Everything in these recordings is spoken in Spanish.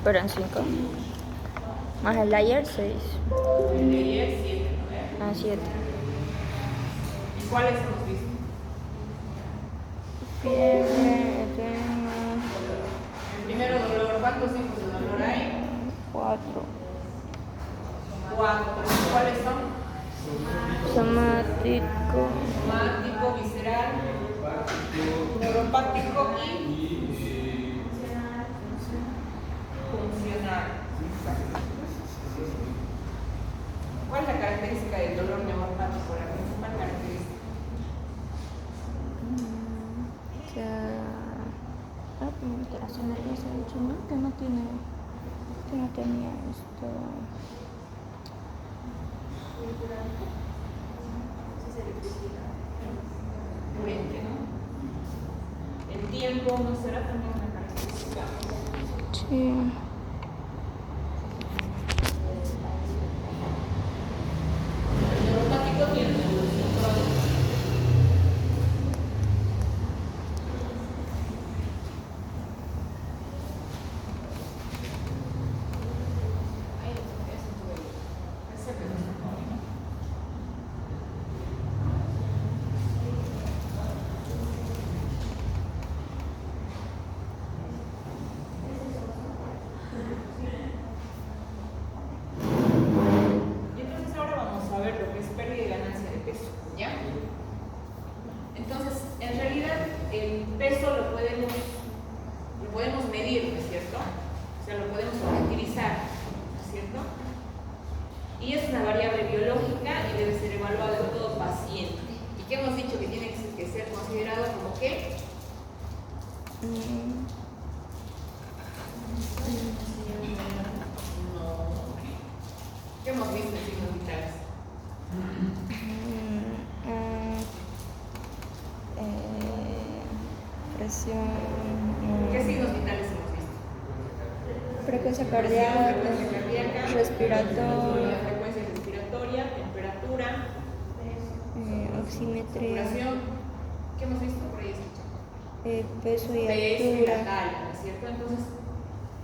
Pero en 5. Más el de ayer, 6. El de ayer, 7, ¿no? Ah, 7. ¿Y cuáles hemos visto? Fiebre, edema. El primero dolor, ¿cuántos tipos de dolor hay? 4. 4. ¿Cuáles son? Somático. Somático, visceral, neuropático y funcional. ¿Cuál es la característica del dolor neuropático? La principal característica. Alteración nerviosa, de hecho, ¿no? Que no tenía esto. Corriente, ¿no? El tiempo no será también una característica. Sí. El neuropático tiene una evolución crónica. Y entonces ahora vamos a ver lo que es pérdida y ganancia de peso, ¿ya? Entonces, en realidad, el peso lo podemos medir, ¿no es cierto? O sea, lo podemos objetivizar, ¿no es cierto? Y es una variable biológica y debe ser evaluado en todo paciente. ¿Y qué hemos dicho que tiene que ser considerado como qué? ¿Qué hemos visto en signos vitales? Presión. ¿Qué signos vitales hemos visto? Frecuencia cardíaca, respiratoria, la frecuencia respiratoria, temperatura, oximetría, saturación. ¿Qué hemos visto por ahí? peso y Peso y altura. la talla, ¿no es cierto? Entonces,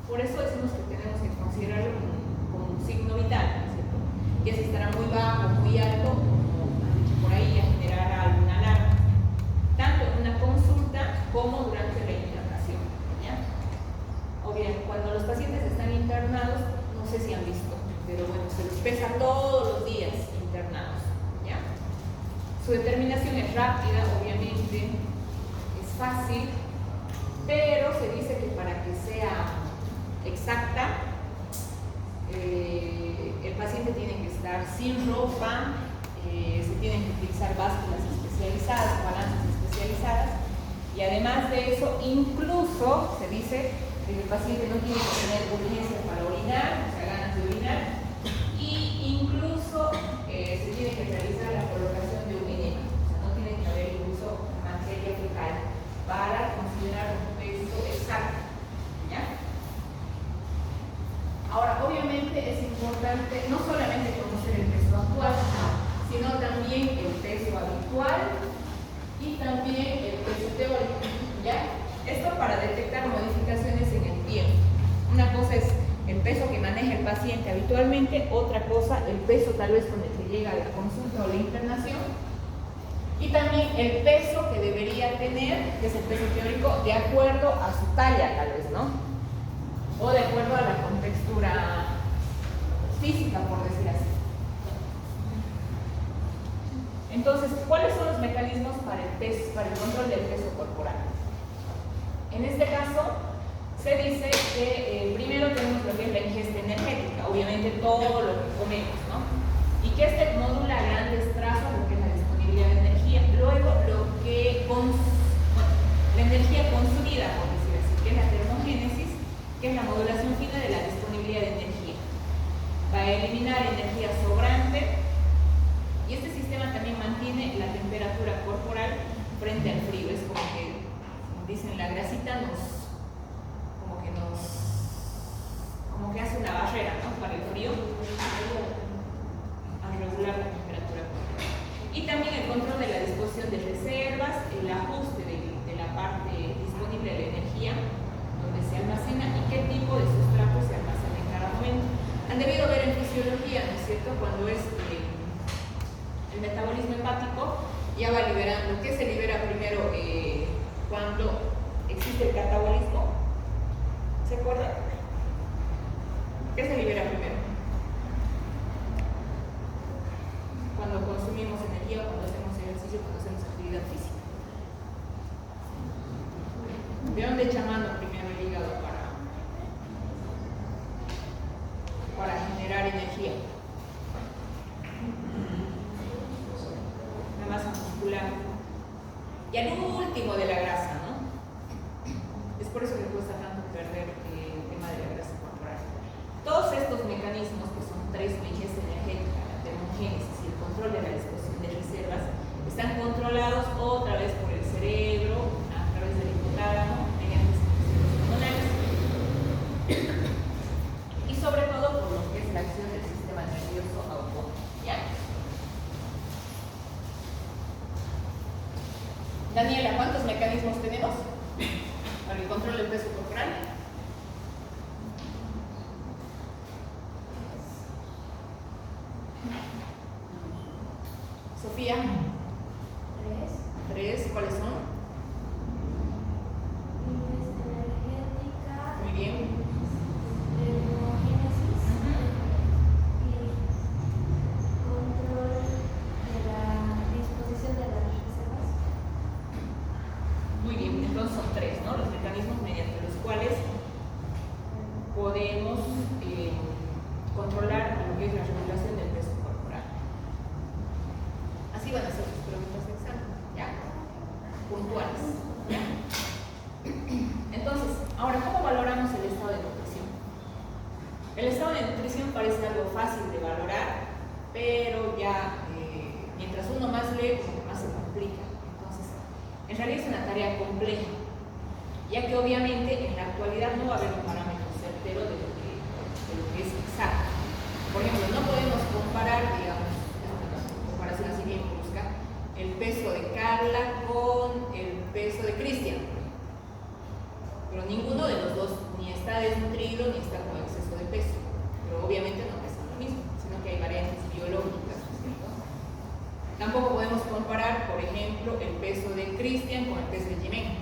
por eso decimos que tenemos que considerarlo como un signo vital, ¿no es cierto? Que si estará muy bajo, muy alto, como han dicho por ahí, ya generará alguna alarma, tanto en una consulta como durante la internación, ¿ya? O bien, cuando los pacientes están internados, no sé si han visto, pero bueno, se les pesa todos los días internados, ¿ya? Su determinación es rápida, obviamente, es fácil, pero se dice que para que sea exacta, el paciente tiene que estar sin ropa, se tienen que utilizar básculas especializadas, balanzas especializadas, y además de eso, incluso se dice que el paciente no tiene que tener urgencia para orinar, o sea, ganas de orinar, y incluso se tiene que realizar la colocación de un enema, o sea, no tiene que haber incluso materia fecal para considerar un peso exacto, ¿ya? Ahora, obviamente es importante no solamente conocer el peso actual, sino también el peso habitual y también el peso teórico, ¿ya? Esto para detectar modificaciones en el tiempo. Una cosa es el peso que maneja el paciente habitualmente, otra cosa el peso tal vez con el que llega a la consulta o la internación, y también el peso que debería tener, que es el peso teórico, de acuerdo a su talla tal vez, ¿no? O de acuerdo a la contextura física, por decir así. Entonces, ¿cuáles son los mecanismos para el control del peso corporal? En este caso, se dice que primero tenemos lo que es la ingesta energética, obviamente todo lo que comemos, ¿no? Y que este modula a grandes trazos lo que es la disponibilidad de energía. Luego, la energía consumida, por decir así, que es la termogénesis, que es la modulación fina de la disponibilidad de energía. Va a eliminar energía sobrante, y este sistema también mantiene la temperatura corporal frente al frío. Es como que, dicen, la grasita como que hace una barrera, ¿no? Para el frío, a regular la temperatura corporal. Y también el control de la disposición de reservas, el ajuste de la parte disponible de la energía, donde cuando es el metabolismo hepático, ya va liberando. ¿Qué se libera primero cuando existe el catabolismo? ¿Se acuerdan? ¿Qué se libera primero? Cuando consumimos energía, cuando hacemos ejercicio, cuando hacemos actividad física. ¿De dónde echa mano primero el hígado para generar energía? La masa muscular. Y al último de la grasa, ¿no? Es por eso que cuesta tanto perder el tema de la grasa corporal. Todos estos mecanismos, que son tres: la ingesta energética, la termogénesis y el control de la disposición de reservas, están controlados otra vez por el cerebro, a través del hipotálamo, mediante secreciones hormonales, y sobre todo por lo que es la acción del sistema nervioso autónomo. ¿Ya? Daniela, ¿cuántos mecanismos tenemos para el control del peso corporal? Sofía. Tres. ¿Cuáles son? Energética. Muy bien. Termogénesis. Y control de la disposición de las reservas. Muy bien, entonces son tres, ¿no? Los mecanismos mediante los cuales podemos controlar lo que es la regulación del peso corporal. Así van a ser sus preguntas de examen, ¿ya? Puntuales, ¿ya? Entonces, ahora, ¿cómo valoramos el estado de nutrición? El estado de nutrición parece algo fácil de valorar, pero ya mientras uno más lee, como que más se complica. Entonces, en realidad es una tarea compleja, ya que obviamente en la actualidad no va a haber un parámetro certero de lo que es exacto. Por ejemplo, no podemos comparar, digamos, una comparación así bien brusca, el peso de Carla con el peso de Cristian. Pero ninguno de los dos ni está desnutrido ni está con exceso de peso. Pero obviamente no pesan lo mismo, sino que hay variantes biológicas, ¿no es cierto? Tampoco podemos comparar, por ejemplo, el peso de Cristian con el peso de Jimena.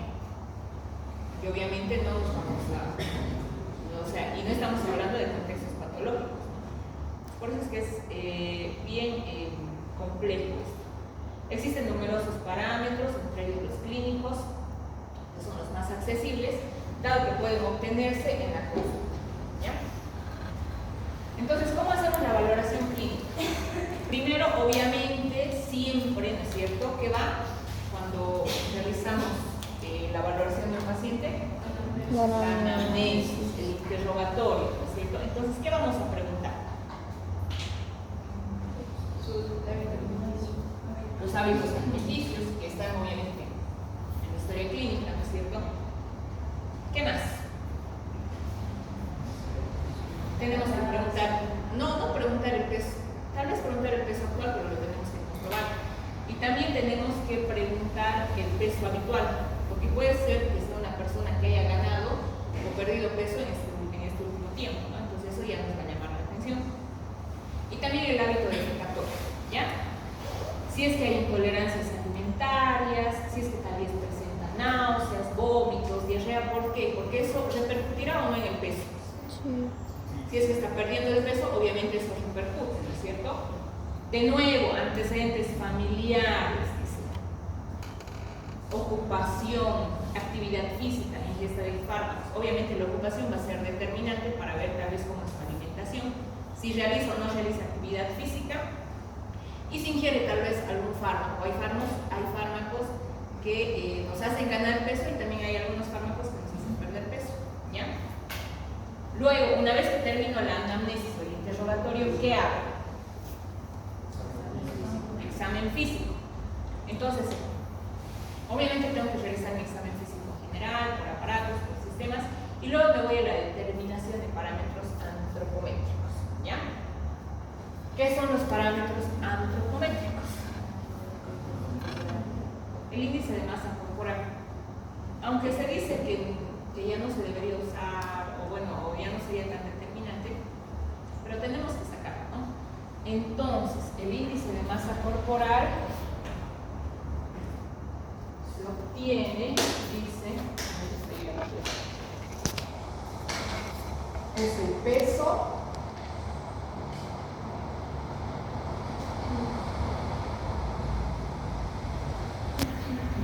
Que obviamente no nos vamos a... O sea, y no estamos hablando de contextos patológicos. Por eso es que es bien complejo esto. Existen numerosos parámetros, entre ellos los clínicos, que son los más accesibles, dado que pueden obtenerse en la consulta. ¿Ya? Entonces, ¿cómo hacemos la valoración clínica? Primero, obviamente, siempre, ¿no es cierto?, que va cuando realizamos la valoración del paciente, la anamnesis, el interrogatorio, ¿no es cierto? Entonces, ¿qué vamos a preguntar? Los hábitos alimenticios, que están obviamente en la historia clínica, ¿no es cierto? ¿Qué más? Tenemos que preguntar, no preguntar el peso, tal vez preguntar el peso actual, pero lo tenemos que comprobar. Y también tenemos que preguntar el peso habitual, porque puede ser que sea una persona que haya ganado o perdido peso en este último tiempo, ¿no? Entonces eso ya nos va a llamar la atención. Y también el hábito defecatorio, ¿ya? Si es que hay intolerancias alimentarias, si es que tal vez presenta náuseas, vómitos, diarrea, ¿por qué? Porque eso repercutirá o no en el peso. Sí. Si es que está perdiendo el peso, obviamente eso repercute, ¿no es cierto? De nuevo, antecedentes familiares, dice. Ocupación, actividad física, ingesta de fármacos. Obviamente la ocupación va a ser determinante para ver tal vez cómo es su alimentación, si realiza o no realiza actividad física, y si ingiere tal vez algún fármaco. Hay fármacos que nos hacen ganar peso y también hay algunos fármacos que nos hacen perder peso, ¿ya? Luego, una vez que termino la anamnesis o el interrogatorio, ¿qué hago? Examen físico. Entonces, obviamente tengo que realizar un examen físico general, por aparatos, por sistemas, y luego me voy a la determinación de parámetros antropométricos, ¿ya? ¿Qué son los parámetros antropométricos? El índice de masa corporal. Aunque se dice que ya no se debería usar, o ya no sería tan determinante, pero tenemos que sacarlo, ¿no? En Entonces, el índice de masa corporal se obtiene, dice, es el peso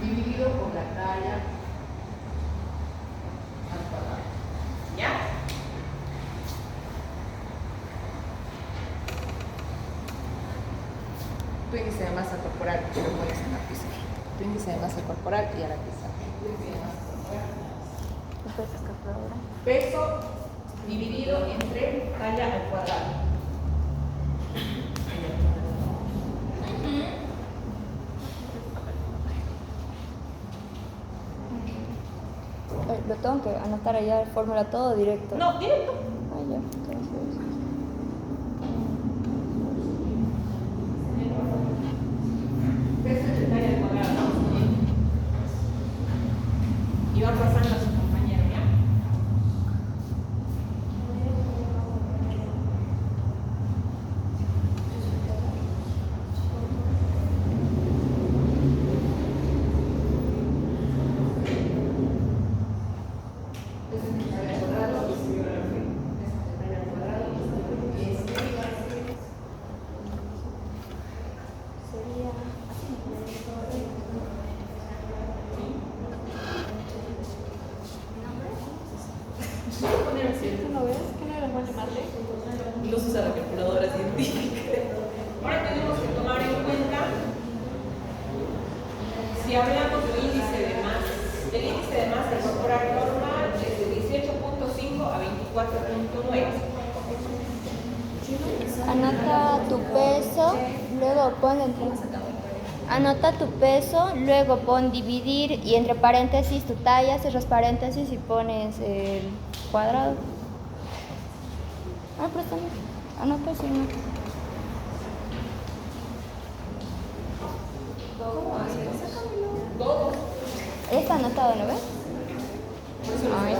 dividido por la talla al cuadrado. ¿Ya? Tu índice de masa corporal, que lo pones en la pizarra. Tu índice de masa corporal y a la pizarra. Peso dividido entre talla al cuadrado. Lo tengo que anotar allá, fórmula todo directo. No, directo. Ah, ya, entonces. Peso entre talla al cuadrado. Y van pasando a su compañero, ¿ya? ¿No ves? ¿Qué no era bueno llamarle? Los usa la calculadora científica. Ahora tenemos que tomar en cuenta, si hablamos del índice de masa, el índice de masa corporal normal es de 18.5 a 24.9. Anota tu peso, luego pon anota tu peso, luego pon dividir y entre paréntesis tu talla, cierras paréntesis y pones el cuadrado. Ah, pero también. Anota así, ¿no? Todos. Está anotado, ¿no ves? Ay.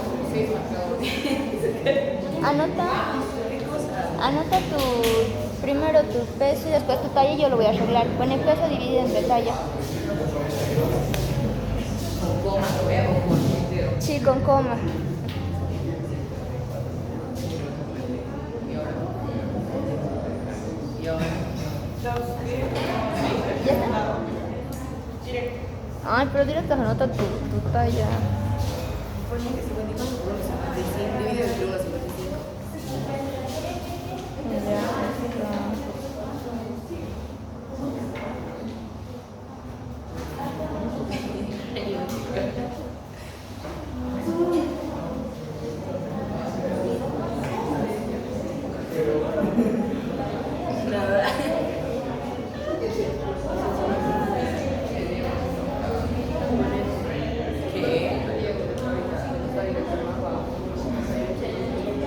Anota primero tu peso y después tu talla y yo lo voy a arreglar. Pone peso dividido entre talla. Con coma, lo voy a poner. Sí, con coma. ¿Ya está? Ay, pero directo anota tu talla.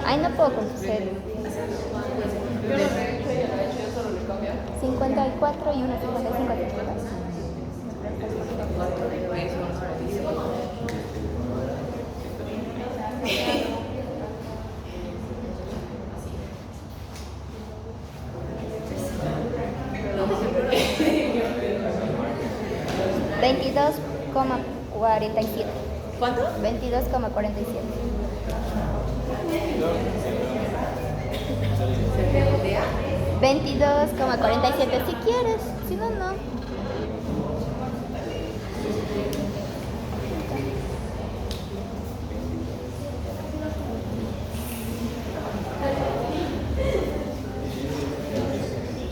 Ay, no puedo con tu cel. 54 y 1, 55. $22,47. ¿Cuánto? 22,47. ¿Se redondea? 22,47 si quieres, si no, no.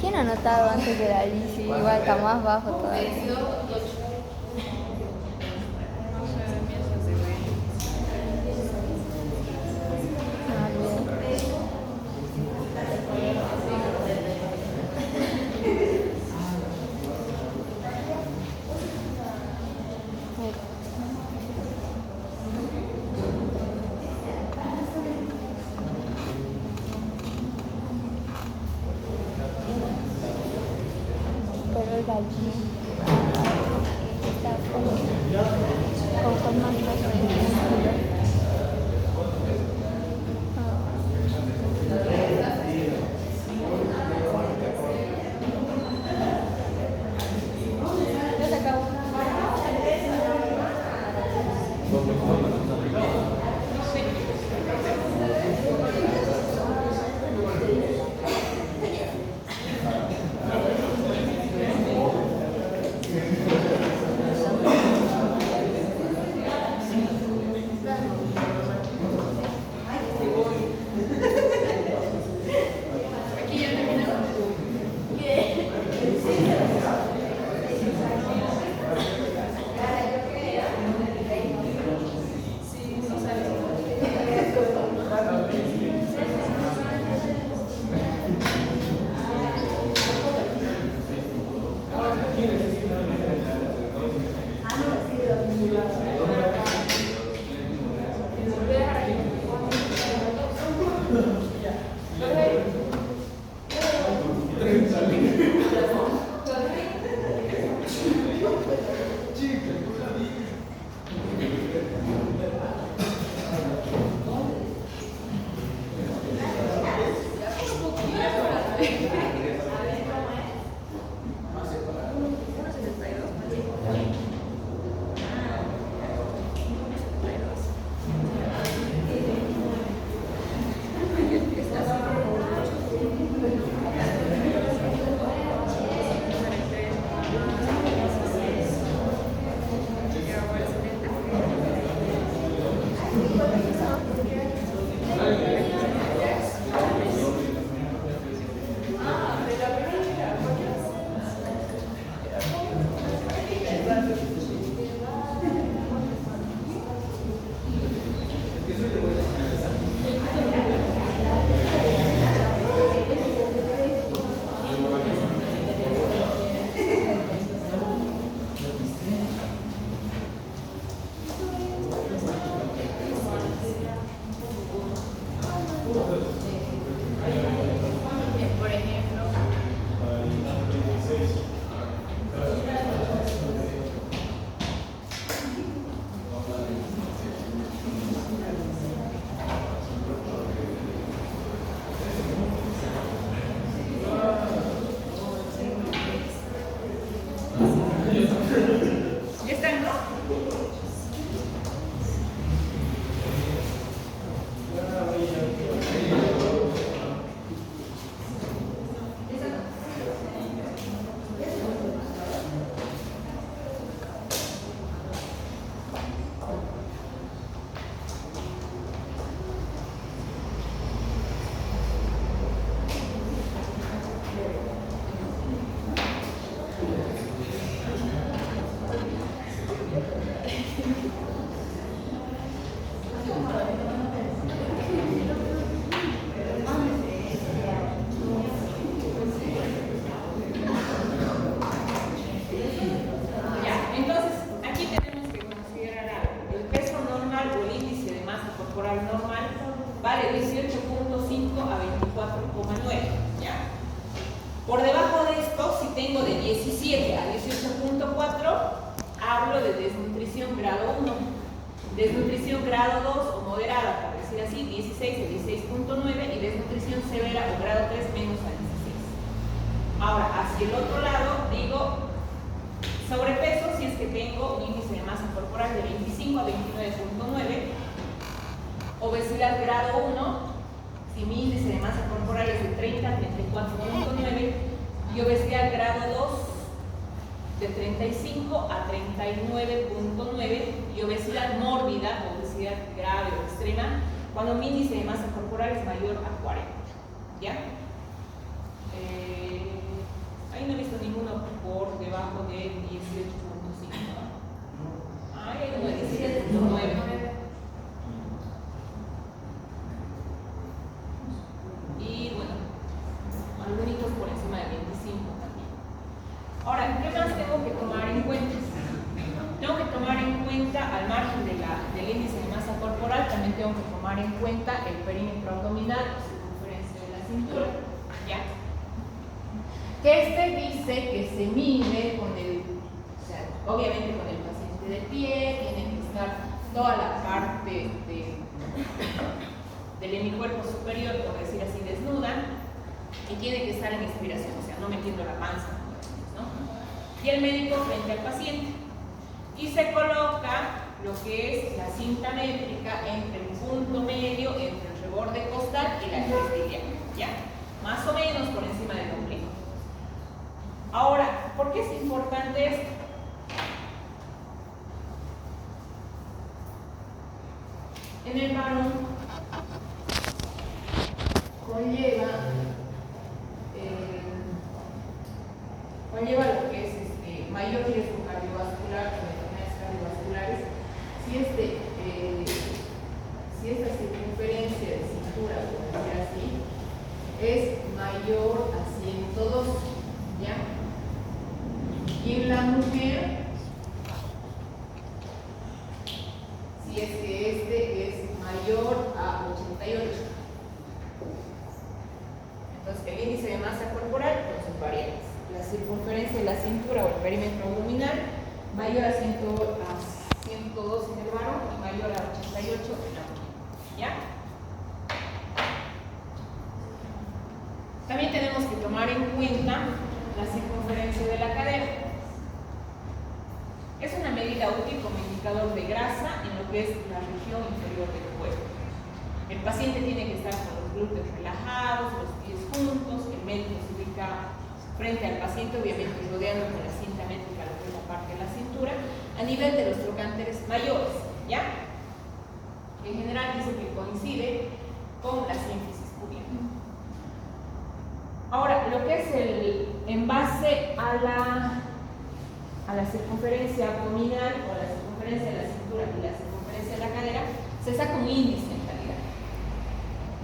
¿Quién ha anotado antes de la Alicia? Igual está más bajo todavía. Pero el gallín está con más peso de músculo. Desnutrición grado 2 o moderada, por decir así, 16 a 16.9, y desnutrición severa o grado 3 menos a 16. Ahora, hacia el otro lado, digo sobrepeso si es que tengo un índice de masa corporal de 25 a 29.9, obesidad grado 1, si mi índice de masa corporal es de 30 a 34.9, y obesidad grado 2, de 35 a 39.9, y obesidad mórbida, obesidad grave o extrema, cuando mi índice de masa corporal es mayor a 40. ¿Ya? Ahí no he visto ninguno por debajo de 18.5. Ahí hay uno de 17.9. Y bueno, algunos por encima de 25 también. Ahora, ¿qué más tengo que tomar en cuenta? Tengo que tomar en cuenta, al margen del índice de masa corporal, también tengo que tomar en cuenta el perímetro abdominal o circunferencia de la cintura. ¿Ya? Que dice que se mide con el, o sea, obviamente con el paciente de pie, tiene que estar toda la parte del hemicuerpo superior, por decir así, desnuda, y tiene que estar en expiración, o sea, no metiendo la panza, ¿no? Y el médico frente al paciente. Y se coloca lo que es la cinta métrica entre el punto medio, entre el reborde costal y la cresta iliaca, ¿ya? Más o menos por encima del ombligo. Ahora, ¿por qué es importante esto? En el varón conlleva lo que es mayor riesgo cardiovascular, con enfermedades cardiovasculares, si esta circunferencia de cintura, por decir así, es mayor a 102, ¿ya? Y en la mujer, si es que este es mayor a 88. Entonces, el índice de masa corporal con sus variables. La circunferencia de la cintura o el perímetro abdominal mayor a 102 en el varón y mayor a 88 en la mujer. ¿Ya? También tenemos que tomar en cuenta la circunferencia de la cadera. Es una medida útil como indicador de grasa en lo que es la región inferior del cuerpo. El paciente tiene que estar con los glúteos relajados, los pies juntos, el médico se ubica frente al paciente, obviamente rodeando con la cinta métrica lo que es la parte de la cintura, a nivel de los trocánteres mayores, ¿ya? En general dice que coincide con la sínfisis cúbica. Ahora, lo que es en base a la circunferencia abdominal o la circunferencia de la cintura y la circunferencia de la cadera, se saca un índice en realidad.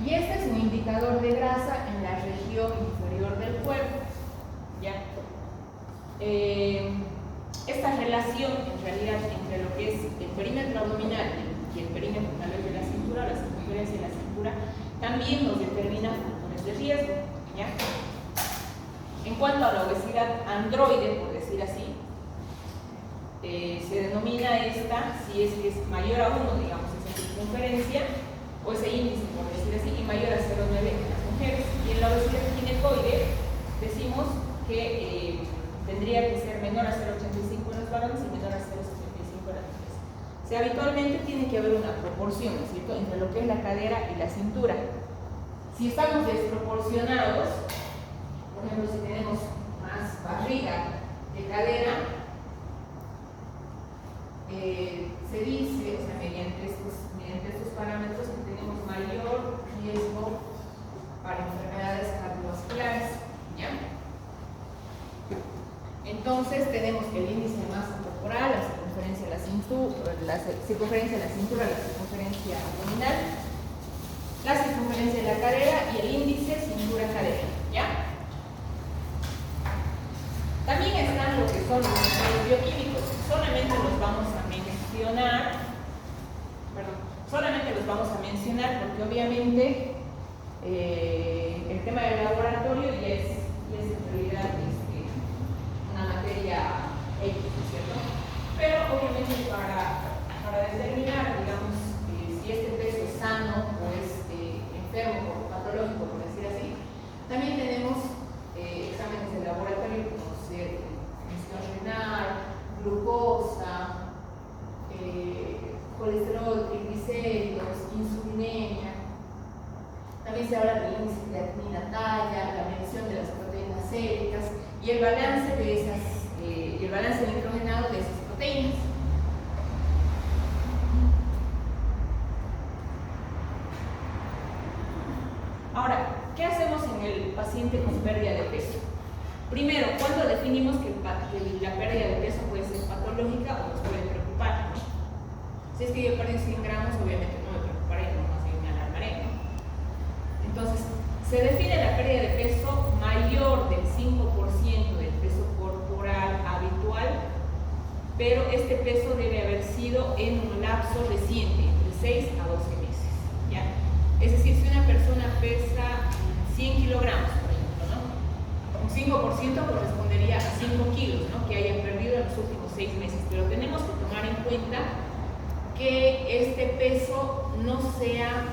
Y este es un indicador de grasa en la región inferior del cuerpo. ¿Ya? Esta relación en realidad entre lo que es el perímetro abdominal y el perímetro tal vez de la cintura, la circunferencia de la cintura, también nos determina factores de riesgo. ¿Ya? En cuanto a la obesidad androide, por decir así, se denomina esta si es que es mayor a 1, digamos, esa circunferencia o ese índice, por decir así, y mayor a 0,9 en las mujeres. Y en la obesidad ginecoide decimos que tendría que ser menor a 0,85 en los varones y menor a 0,75 en las mujeres. O sea, habitualmente tiene que haber una proporción, ¿no es cierto?, entre lo que es la cadera y la cintura. Si estamos desproporcionados, por ejemplo, si tenemos más barriga que cadera, se dice, o sea, mediante estos parámetros, que tenemos mayor riesgo para enfermedades cardiovasculares. ¿Ya? Entonces tenemos que el índice de masa corporal, la circunferencia de la cintura, la circunferencia abdominal, la circunferencia de la cadera y el índice cintura-cadera. ¿Ya? También están lo que son los ensayos bioquímicos. Solamente los vamos a mencionar porque obviamente el tema del laboratorio ya es en realidad una materia X, ¿cierto? Pero obviamente para determinar, digamos, si este peso es sano o es enfermo o patológico, por decir así, también tenemos exámenes de laboratorio como función renal, glucosa, colesterol, triglicéridos, insulinemia. También se habla del índice de creatinina talla, la medición de las proteínas séricas y el balance nitrogenado de esas proteínas. Ahora, ¿qué hacemos en el paciente con pérdida de peso? Primero, ¿cuándo definimos que la pérdida de peso puede ser patológica o nos puede preocupar? ¿No? Si es que yo perdí 100 gramos, obviamente no me preocuparé, no más bien me alarmaré, ¿no? Entonces, se define la pérdida de peso mayor del 5% del peso corporal habitual, pero este peso debe haber sido en un lapso reciente, entre 6 a 12 meses. ¿Ya? Es decir, si una persona pesa 100 kilogramos, por ejemplo, ¿no?, un 5% correspondería a 5 kilos, ¿no?, que hayan perdido en los últimos 6 meses. Pero tenemos que tomar en cuenta que este peso no sea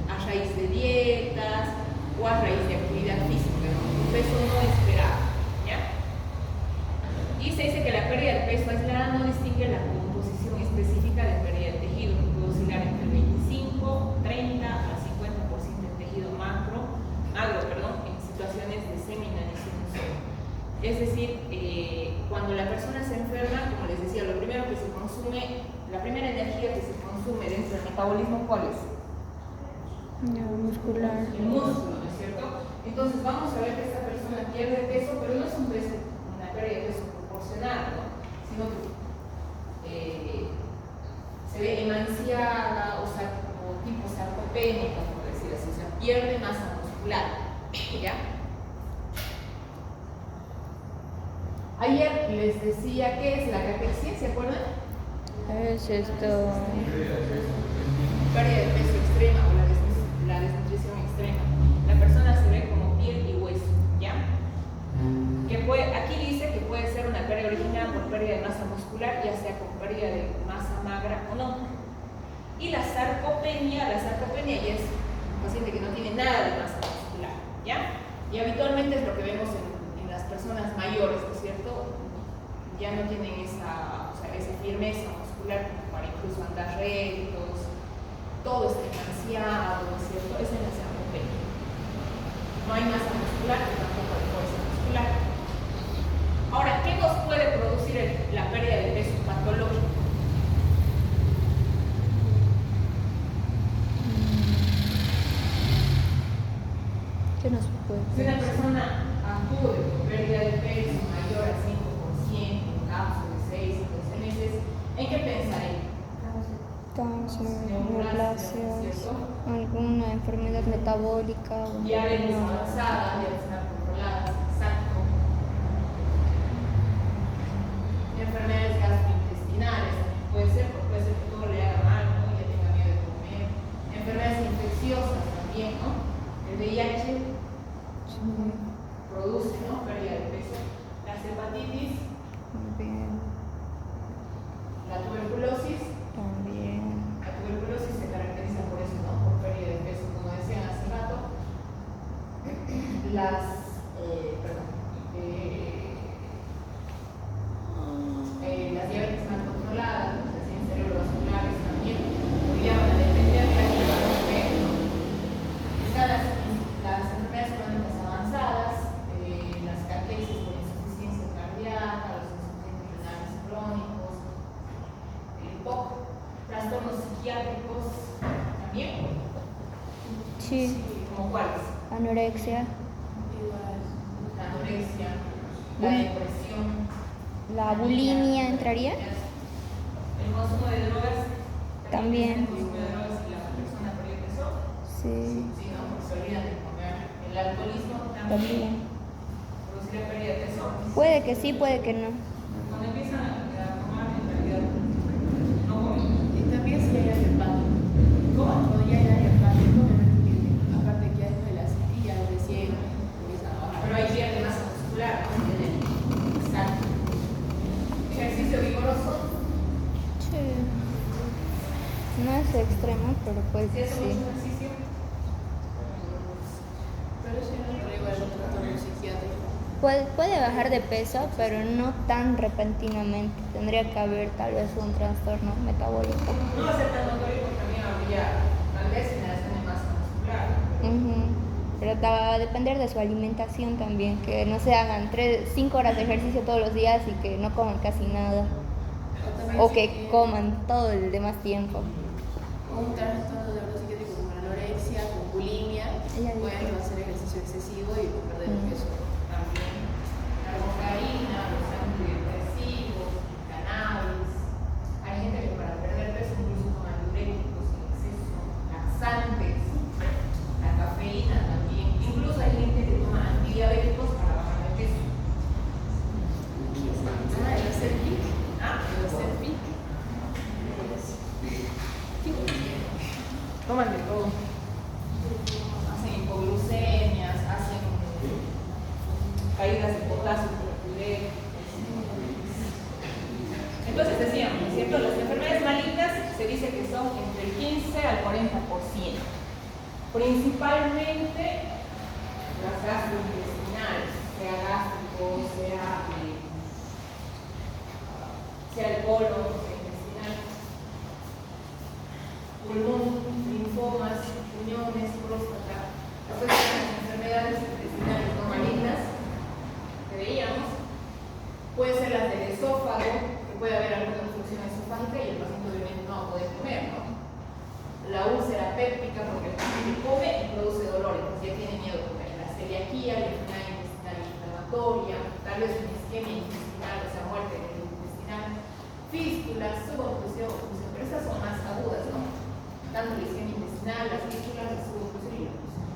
a raíz de dietas o a raíz de actividad física, ¿no?, un peso no esperado. ¿Ya? Y se dice que la pérdida de peso aislada no distingue la composición específica de pérdida de tejido, que puede oscilar entre el 25, 30 a 50% del tejido magro, en situaciones de seminanización. Es decir, cuando la persona se enferma, como les decía, lo primero que se consume, la primera energía que se consume dentro del metabolismo, ¿cuál es? Muscular. El músculo, ¿no es cierto? Entonces vamos a ver que esta persona pierde peso, pero no es una pérdida de peso proporcional, ¿no?, sino que se ve emanciada, o sea, como tipo sarcopénica, por decir así, o sea, pierde masa muscular. ¿Ya? Ayer les decía que es la catexia, ¿se acuerdan? Es esto. Pérdida de peso extrema o la desnutrición extrema. La persona se ve como piel y hueso, ¿ya? Aquí dice que puede ser una pérdida originada por pérdida de masa muscular, ya sea con pérdida de masa magra o no. Y la sarcopenia ya es un paciente que no tiene nada de masa muscular, ¿ya? Y habitualmente es lo que vemos en las personas mayores, ¿no es cierto? Ya no tienen esa firmeza muscular para incluso andar rectos, todo está demasiado, ¿no es cierto? Esa es la sarcopenia. No hay masa muscular, pero tampoco hay fuerza muscular. Ahora, ¿qué nos puede producir la pérdida de peso patológico? nos puede Si una persona acude con pérdida de peso mayor al 5% en un lapso de 6 a 12 meses, ¿en qué pensaría? cáncer, Neoplasias, neoplasias, ¿cierto? alguna enfermedad metabólica o Diabetes no. avanzada, diabetes no controladas, exacto. Enfermedades gastrointestinales, puede ser que todo le haga mal, ¿no? Ya tenga miedo de comer. Enfermedades infecciosas también, ¿no? El VIH produce, ¿no? Pérdida de peso. Las hepatitis, Bien, la tuberculosis. también. La tuberculosis se caracteriza por eso, ¿no? Por pérdida de peso, como decían hace rato. Las diabetes mal controladas, los accidentes cerebrovasculares también, podrían depender de la actividad, ¿no? Están las enfermedades crónicas avanzadas, las caquesis por insuficiencia cardíaca, los insuficientes renales crónicos, el POC, trastornos psiquiátricos también. Sí, ¿Como cuáles? anorexia, La anorexia, la depresión, la bulimia entraría. el consumo de drogas. También. El consumo de drogas y la persona perdió peso. Sí, Sí, no, porque se olvidan de comer. El alcoholismo también también. produce la pérdida de peso. Puede que sí, puede que no. Cuando empiezan a tomar, en realidad no comen. Y también si hay área hepática. ¿Cómo? Cuando ya hay área hepática, obviamente que aparte que hay de la sequía, recién empieza a bajar. Pero ahí pierde masa muscular, ¿no? Exacto. Ejercicio vigoroso. Sí. No es extremo, pero puede Si que hacemos sí. ejercicio, Pero eso no arriba el trastorno psiquiátrico. Puede bajar de peso, pero no tan repentinamente. Tendría que haber tal vez un trastorno metabólico. no va a ser tan notorio porque también habría tal vez generación de masa muscular. Ujú. Pero va a depender de su alimentación también, que no se hagan 5 horas de ejercicio todos los días y que no coman casi nada. También O si que tiene coman todo el demás tiempo. un trastorno neuropsiquiátrico como la anorexia, con bulimia, Ella dijo. pueden hacer ejercicio excesivo y perder peso. También la cocaína, los antidepresivos, cannabis. Hay gente que para perder peso incluso toma diuréticos en exceso, laxantes, la cafeína también. Incluso hay gente que toma antidiabéticos para bajar de peso. Ah, el Ozempic. ¿Ah? El Ozempic. Toman de todo. Hacen hipoglucemias, hacen caídas de potasio por el puré. Entonces decíamos, ¿cierto? Las enfermedades malignas se dice que son entre el 15 al 40%. Principalmente las gastrointestinales, sea gástrico, sea el colon, sea intestinal, pulmón, linfomas, riñones, próstata. Estas son las enfermedades intestinales no malignas que veíamos. Pueden ser las del esófago, que puede haber alguna obstrucción esofágica y el paciente obviamente no va a poder comer, ¿no? La úlcera péptica, porque el paciente come y produce dolor, entonces ya tiene miedo de comer. La celiaquía, la enfermedad intestinal inflamatoria, tal vez una isquemia intestinal, o sea, muerte intestinal, fístulas, suboclusión, oclusión, pero estas son más agudas, ¿no? Tanto la isquemia intestinal, las fístulas, la suboclusión y la oclusión.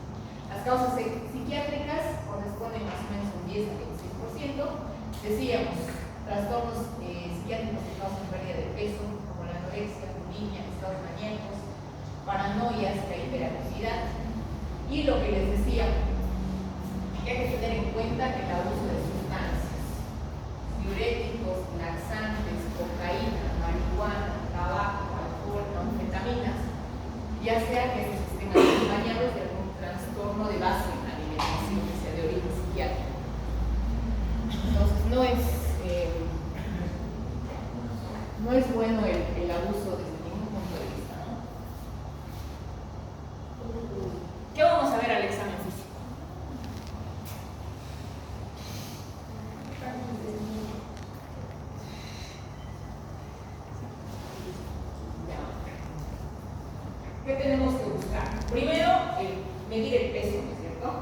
Las causas psiquiátricas corresponden más o menos un 10 a 26%. Decíamos, trastornos psiquiátricos que causan pérdida de peso, como la anorexia, bulimia, estados maníacos, paranoias, la hiperactividad. Y lo que les decía, que hay que tener en cuenta que el abuso de sustancias, diuréticos, laxantes, cocaína, marihuana, tabaco, alcohol, anfetaminas, ya sea que estos estén acompañados de algún trastorno de base en la alimentación, que sea de origen psiquiátrico. Entonces no es bueno el abuso desde ningún punto de vista, ¿no? ¿Qué vamos a ver al examen físico? ¿Qué tenemos que buscar? Primero, medir el peso, ¿no es cierto?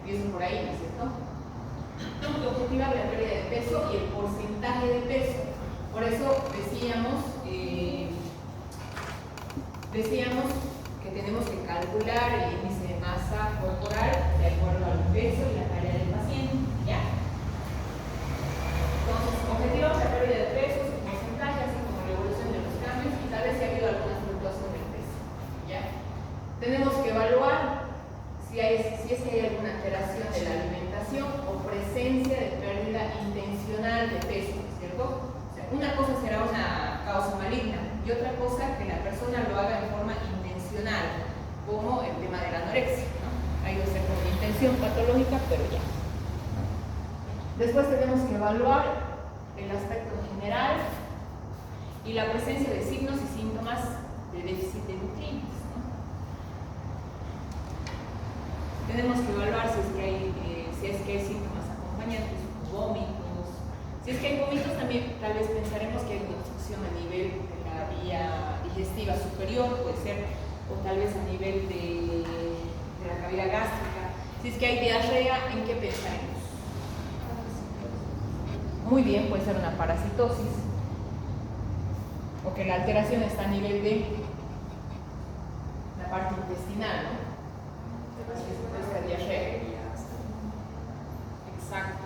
Empiezo por ahí, ¿no es cierto? Tengo que objetivar la pérdida de peso y el porcentaje de peso. Por eso decíamos que tenemos que calcular el índice de masa corporal de acuerdo al peso y la talla del paciente, ¿ya? Entonces, objetivamos la pérdida de peso, su porcentaje, así como la evolución de los cambios y tal vez si ha habido alguna fluctuación del peso, ¿ya? Tenemos que evaluar si es que hay alguna alteración de la alimentación o presencia de pérdida intencional de peso, ¿cierto? O sea, una cosa será una causa maligna y otra cosa que la persona lo haga de forma intencional, como el tema de la anorexia, ¿no? Hay que ser con intención patológica, pero ya. Después tenemos que evaluar el aspecto general y la presencia de signos y síntomas de déficit de nutrientes, ¿no? Tenemos que evaluar si es que hay síntomas acompañantes, vómitos. Si es que hay vómitos, también tal vez pensaremos que hay una obstrucción a nivel de la vía digestiva superior, puede ser, o tal vez a nivel de la cavidad gástrica. Si es que hay diarrea, ¿en qué pensaremos? Muy bien, puede ser una parasitosis, o que la alteración está a nivel de la parte intestinal, ¿no? Esta diarrea. Exacto.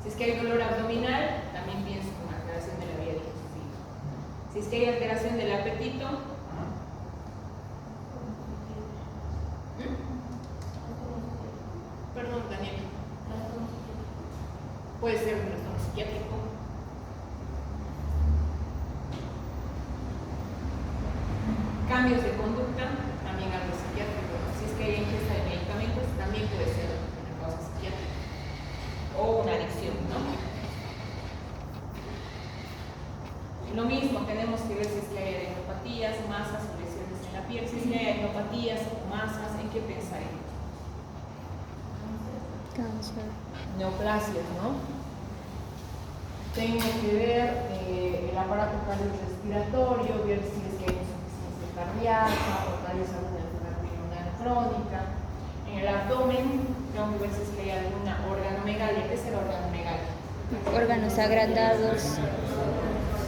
Si es que hay dolor abdominal, también pienso en una alteración de la vía digestiva. Si es que hay alteración del apetito, perdón, Daniel, puede ser un trastorno psiquiátrico. Cambios de conducta, también algo psiquiátrico. Si es que hay ingesta de medicamentos, también puede ser una causa psiquiátrica o una adicción, ¿no? Lo mismo, tenemos que ver si es que hay adenopatías, masas o lesiones en la piel. Si es que hay adenopatías o masas, ¿en qué pensaremos? Cáncer. Neoplasias, ¿no? Tengo que ver el aparato cardiorrespiratorio, ver si es que hay insuficiencia cardíaca o tal vez alguna enfermedad pulmonar crónica. En el abdomen, tengo que ver si es que hay alguna organomegalia. ¿Qué es el organomegalia? Órganos agrandados.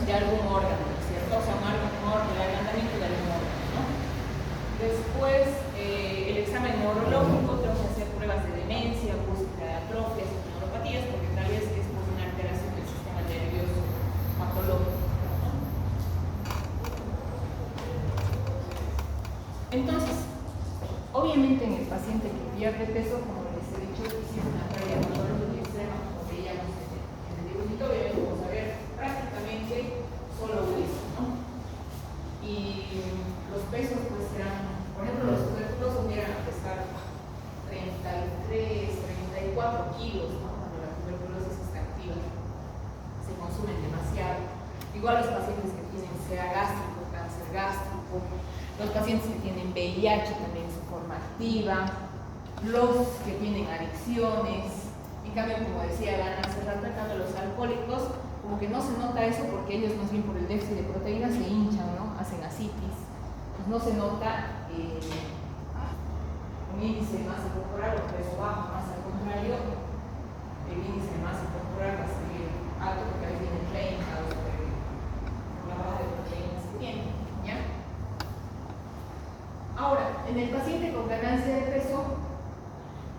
De algún órgano, ¿cierto? O sea, el agrandamiento de algún órgano, ¿no? Después, el examen neurológico, tengo que hacer pruebas de demencia, búsqueda de atrofias, neuropatías, porque tal vez es por una alteración del sistema nervioso patológico, ¿no? Entonces, obviamente en el paciente que pierde peso, como les he dicho, si es una pérdida patológica extrema, como veíamos en el dibujito, obviamente vamos a ver prácticamente solo hueso, ¿no? Y los pesos pues serán, por ejemplo, los tuberculosos llegan a pesar 33, 34 kilos, ¿no? Cuando la tuberculosis está activa, se consumen demasiado. Igual los pacientes que tienen SEA gástrico, cáncer gástrico, los pacientes que tienen VIH también en su forma activa, los que tienen adicciones. En cambio, como decía Dan hace rato, en cambio los alcohólicos, como que no se nota eso porque ellos más bien por el déficit de proteínas se hinchan, ¿no? Hacen ascitis. Pues no se nota un índice de masa corporal o peso bajo, más al contrario, el índice de masa corporal va a ser alto porque a veces tiene 30 o por la baja de proteínas que tiene, ¿ya? Ahora, en el paciente con ganancia de peso,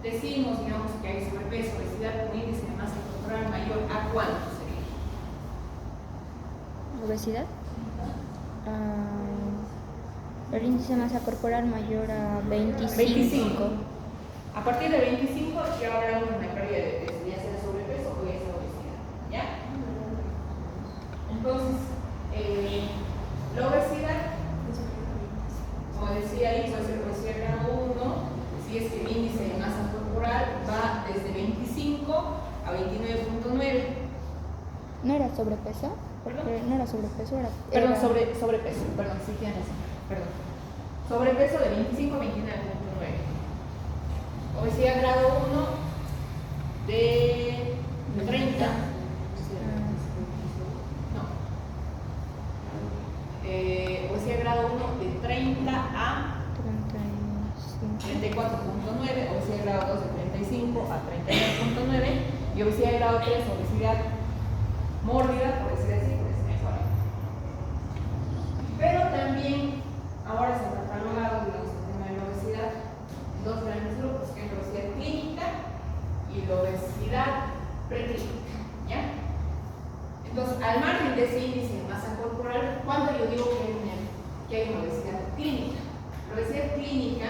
decimos, digamos, que hay sobrepeso, obesidad con índice de masa corporal mayor a ¿cuánto sería? Obesidad. El índice de masa corporal mayor a 25. A partir de 25 ya hablamos de una pérdida de peso, ya sea sobrepeso o ya sea obesidad, ¿ya? Entonces, la obesidad, como decía ahí, puede ser obesidad grado 1, si es que el índice de masa corporal va desde 25 a 29.9. ¿No era sobrepeso? ¿Perdón? No era sobrepeso, era... Perdón, sobrepeso, perdón, sí tienes razón, perdón. Sobrepeso de 25 a 29.9. Obesidad grado 1 de 30. No. Obesidad grado 1 de 30 a 34.9. Obesidad grado 2 de 35 a 39.9, y obesidad de grado 3, obesidad mórbida, por decir así, por decir eso. Pero también ahora se han catalogado, digamos, el tema de la obesidad en dos grandes grupos, que es la obesidad clínica y la obesidad preclínica, ¿ya? Entonces, al margen de ese índice de masa corporal, ¿cuándo yo digo que hay una obesidad clínica? La obesidad clínica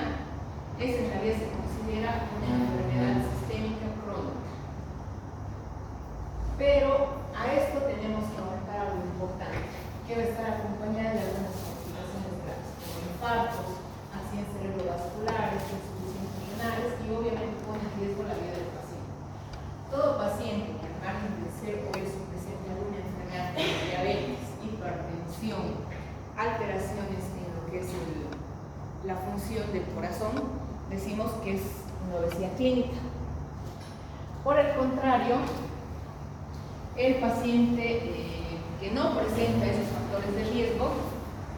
es, en realidad, se considera una enfermedad sistémica crónica. Pero a esto tenemos que aumentar algo importante, que va a estar acompañada de algunas complicaciones graves, como infartos, accidentes cerebrovasculares, insuficiencias renales, y obviamente pone en riesgo la vida del paciente. Todo paciente que, al margen de ser obeso, presente alguna enfermedad como diabetes, hipertensión, alteraciones en lo que es la función del corazón, decimos que es una obesidad clínica. Por el contrario, el paciente que no presenta esos factores de riesgo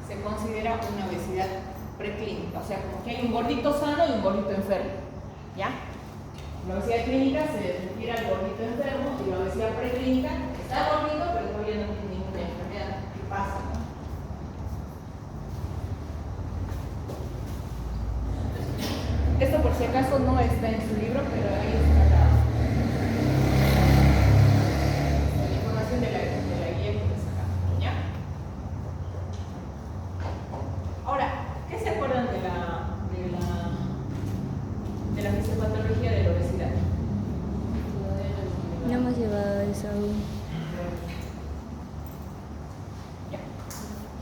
se considera una obesidad preclínica, o sea, como que hay un gordito sano y un gordito enfermo, ¿ya? La obesidad clínica se refiere al gordito enfermo, y la obesidad preclínica está gordito pero todavía no tiene ninguna enfermedad. ¿Qué pasa, no? Esto, por si acaso, no está en su libro, pero ahí está la información de la guía que les sacamos, ¿ya? Ahora, ¿qué se acuerdan de la fisiopatología de la obesidad? No hemos llevado eso aún. Ya.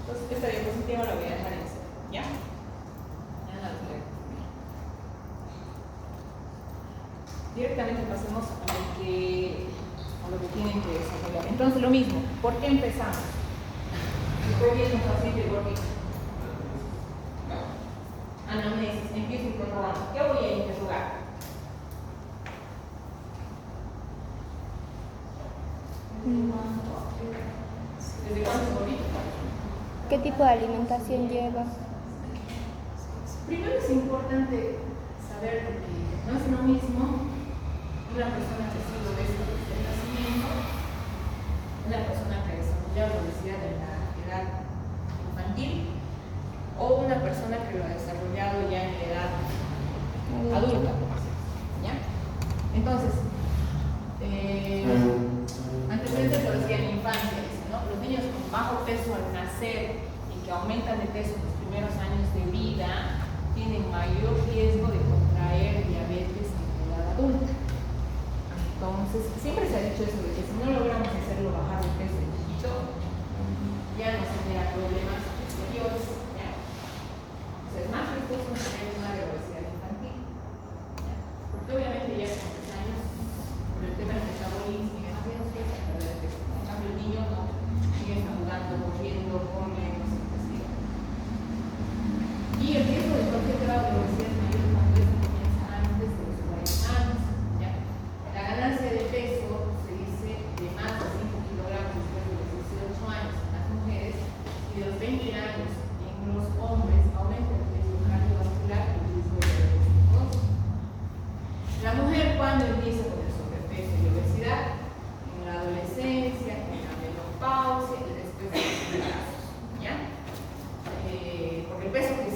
Entonces, esta diapositiva la voy a dejar en cero, ¿ya? Ya la voy a copiar. Directamente pasemos a lo que tienen que desarrollar. Entonces, lo mismo, ¿por qué empezamos? Estoy viendo un paciente gordito. Anamnesis, empiezo interrogando. ¿Qué voy a interrogar? ¿Desde cuándo es gordito? ¿Qué tipo de alimentación lleva? Primero es importante saber que no es lo mismo una persona que ha sido obesa desde el nacimiento, una persona que ha desarrollado la obesidad en la edad infantil, o una persona que lo ha desarrollado ya en la edad adulta, ¿ya? Entonces, antecedentes de obesidad en la infancia, dicen, ¿no? Los niños con bajo peso al nacer y que aumentan de peso en los primeros años de vida tienen mayor riesgo de contraer diabetes en la edad adulta. Entonces, siempre se ha dicho eso, de que si no logramos hacerlo bajar de peso en chiquito, ya nos genera problemas posteriores, ¿ya? O sea, es más riesgoso tener una obesidad infantil, ¿ya? Porque obviamente ya con 3 años, por el tema del metabolismo y demás, ya no se puede perder peso. En cambio, el niño no, sigue jugando, corriendo, come, no sé qué sigue. Y el riesgo de cualquier grado de obesidad es mayor cuando esto comienza antes de los 40 años, ¿ya? La ganancia de peso se dice de más de 5 kilogramos después de los 18 años en las mujeres, y de los 20 años en los hombres aumenta el riesgo cardiovascular y el riesgo de diabetes. La mujer, cuando empieza con el sobrepeso y obesidad, en la adolescencia, en la menopausia y después de los embarazos, ¿ya? Porque el peso que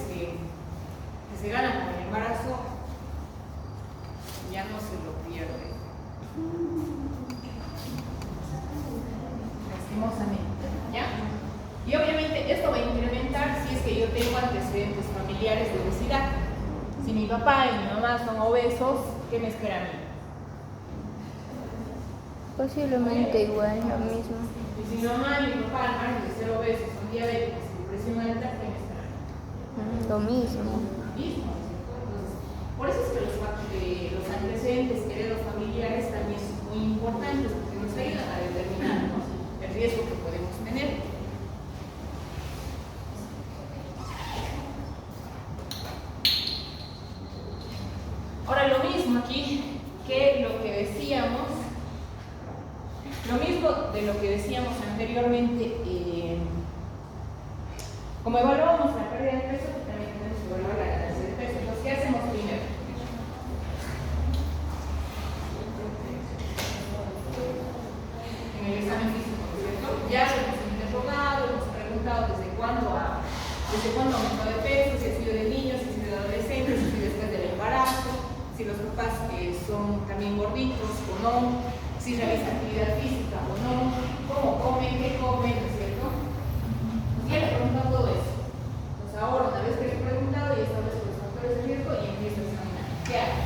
se gana con el embarazo ya no se lo pierde, lastimosamente, ¿ya? Y obviamente esto va a incrementar si es que yo tengo antecedentes familiares de obesidad. Si mi papá y mi mamá son obesos, ¿qué me espera a mí? Posiblemente igual, lo mismo. Y si mi mamá y mi papá, al margen de ser obesos, son diabéticos y presión alta, ¿qué me espera a mí? Lo mismo. Mismo, ¿cierto? Entonces, por eso es que los antecedentes heredofamiliares también son muy importantes, porque nos ayudan a determinar, ¿no?, el riesgo que podemos tener. Ahora, lo mismo aquí que lo que decíamos, lo mismo de lo que decíamos anteriormente, como evaluamos la pérdida de peso, también tenemos que evaluar la ganancia de peso. Entonces, ¿qué hacemos primero? desde cuándo aumentó de peso, si ha sido de niños, si ha sido de adolescentes, si después del embarazo, si los papás son también gorditos o no, si realiza actividad física o no, cómo comen, qué comen, ¿no es cierto? Y ya le preguntan todo eso. Entonces ahora, una vez que le he preguntado y establezco los factores de riesgo y empiezo a examinar. ¿Qué hago?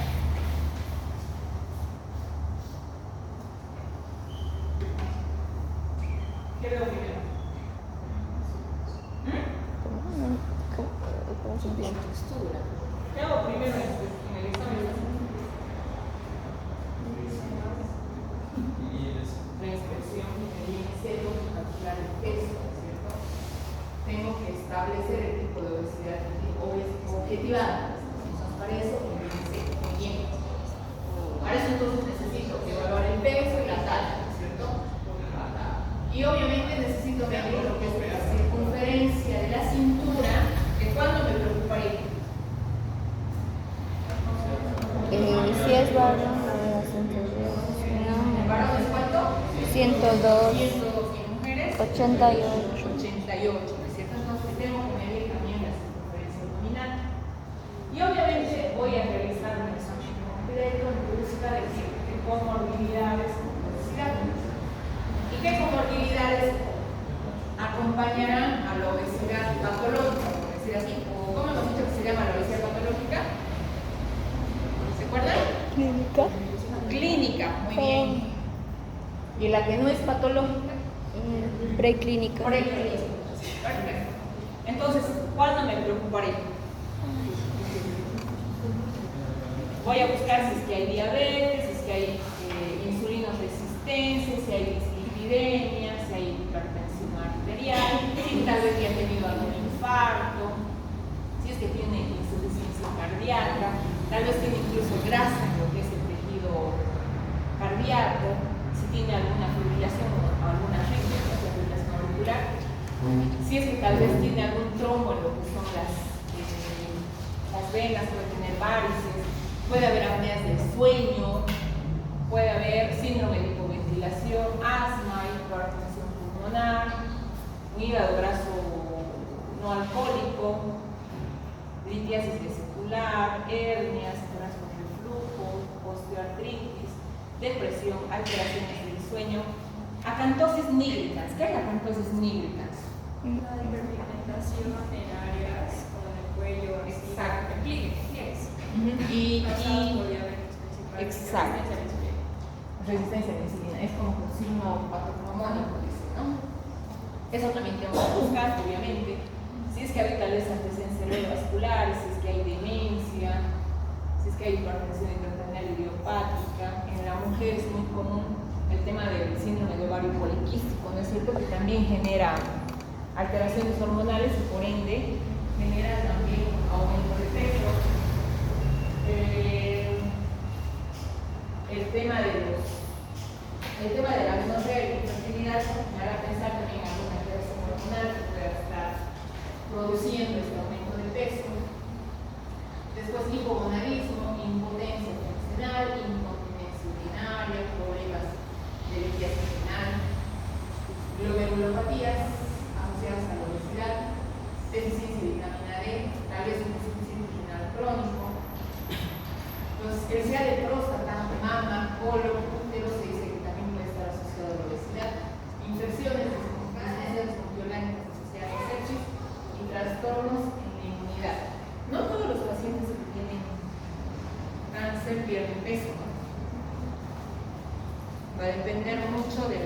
¿Qué veo primero? La textura. ¿Qué hago primero en el examen? La inspección del INC, calcular el peso, ¿no es cierto? Tengo que establecer el tipo de obesidad objetivada. Entonces, para eso, el INC, muy bien. Para eso entonces necesito evaluar el peso y la talla, ¿no es cierto? Y obviamente necesito medir lo que es la circunferencia de la cintura, que cuando me preocuparía. Si es varón, ¿El varón es cuánto? 102, 102 y mujeres 88. 88, ¿no es cierto? Entonces tengo que medir también la circunferencia abdominal. Y obviamente voy a realizar un examen completo en busca de qué comorbilidades con obesidad. ¿Y qué comorbilidades acompañarán a la obesidad patológica, por decir así? ¿O cómo hemos dicho que se llama la obesidad patológica? ¿Se acuerdan? Clínica. Clínica, muy bien. ¿Y la que no es patológica? Preclínica. Preclínica. Perfecto. Entonces, ¿cuándo me preocuparé? Voy a buscar si es que hay diabetes, si es que hay insulinoresistencia, si hay dislipidemia, si hay hipertensión arterial, si tal vez ya ha tenido algún infarto, si es que tiene insuficiencia cardíaca, tal vez tiene incluso grasa en lo que es el tejido cardíaco, si tiene alguna fibrilación o alguna arritmia, ¿no? La fibrilación auricular, si es que tal vez tiene algún trombo en lo que son las venas, puede tener varices, puede haber apneas del sueño, puede haber síndrome de hipoventilación, asma, hipertensión pulmonar, un hígado graso no alcohólico, litiasis vesicular, hernias, trastornos de reflujo, osteoartritis, depresión, alteraciones del sueño, acantosis nigricans. ¿Qué es la acantosis nigricans? La hiperpigmentación en áreas como en el cuello. Exacto, pliegues. Exacto. Resistencia a la insulina, es como un signo patognomónico, dice, ¿no? Eso también tengo que buscar, obviamente. Si es que hay tal vez antecedentes cerebrovasculares, si es que hay demencia, si es que hay hipertensión intracranial idiopática. En la mujer es muy común el tema del síndrome de ovario poliquístico, ¿no es cierto? Que también genera alteraciones hormonales y por ende genera también aumento de peso. El tema de la amenorrea y la infertilidad me hará pensar también en alguna alteración hormonal que pueda estar produciendo este aumento de peso. Después hipogonadismo, impotencia funcional, incontinencia urinaria, problemas de vejiga seminal, glomerulopatías asociadas a la obesidad, deficiencia de vitamina D, tal vez un insuficiente renal crónico. Entonces, el sea de próstata, mama, colon, útero, se dice que también puede estar asociado a la obesidad. Infecciones violentas asociadas a sepsis y trastornos en la inmunidad. No todos los pacientes que tienen cáncer pierden peso, ¿no? Va a depender mucho del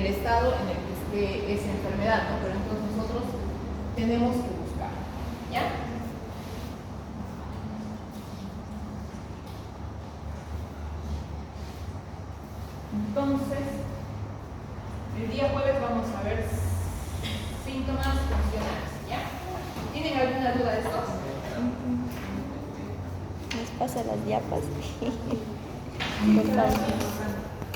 estado en el que esté esa enfermedad, ¿no? Pero entonces nosotros tenemos que buscar, ¿ya? Entonces, el día jueves vamos a ver síntomas funcionales, ¿ya? ¿Tienen alguna duda de estos? Nos pasa las diapas. Por favor.